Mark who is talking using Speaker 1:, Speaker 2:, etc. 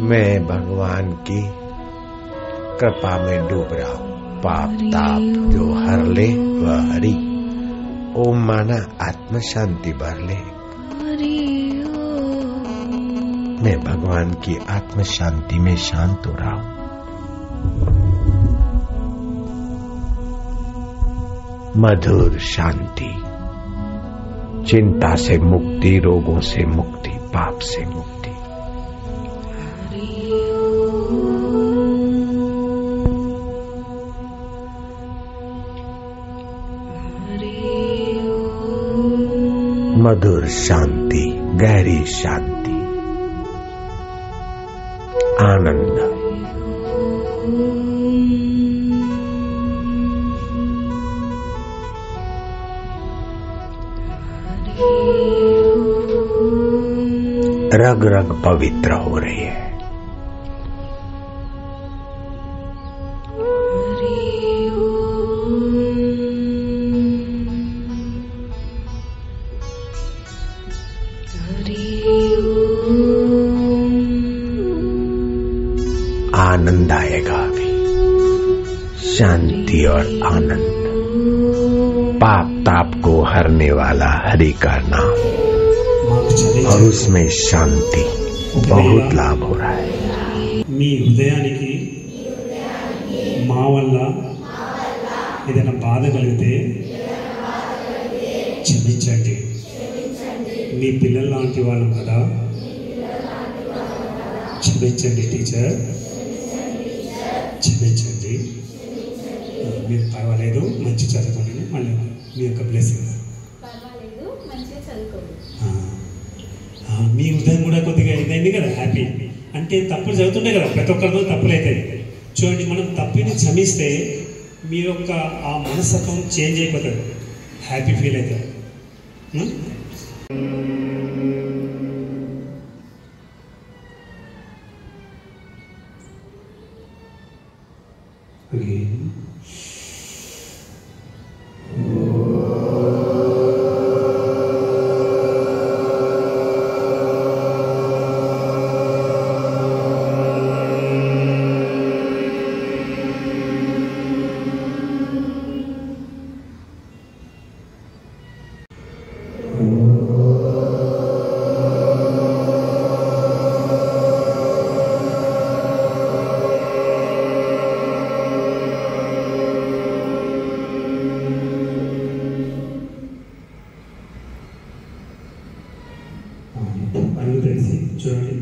Speaker 1: मैं भगवान की कृपा में डूब रहा हूँ। पाप ताप जो हर ले वह हरि। ओम माना आत्म शांति भर ले। मैं भगवान की आत्म शांति में शांत हो रहा हूँ। मधुर शांति, चिंता से मुक्ति, रोगों से मुक्ति, पाप से मुक्ति। मधुर शांति, गहरी शांति, आनंद। रग रग पवित्र हो रही है। आनंद आएगा अभी, शांति और आनंद। पाप ताप को हरने वाला हरि का नाम और उसमें शांति, बहुत लाभ हो रहा है।
Speaker 2: मी हृदयानिकी మా వల్ల ఏదైనా బాధ కలిగితే క్షమించండి. మీ పిల్లల లాంటి వాళ్ళం కదా, క్షమించండి టీచర్, క్షమించండి. మీరు పర్వాలేదు, మంచి చదువుకోండి. మళ్ళీ మీ యొక్క బ్లెస్సింగ్. మీ హృదయం కూడా కొద్దిగా ఇదైంది కదా, హ్యాపీ. అంటే తప్పులు జరుగుతుండే కదా, ప్రతి ఒక్కరితో తప్పులు అవుతాయి. చూడండి, మనం తప్పుని క్షమిస్తే మీ యొక్క ఆ మనస్తత్వం చేంజ్ అయిపోతుంది, హ్యాపీ ఫీల్ అవుతారు. అను తెలిసి చూడండి.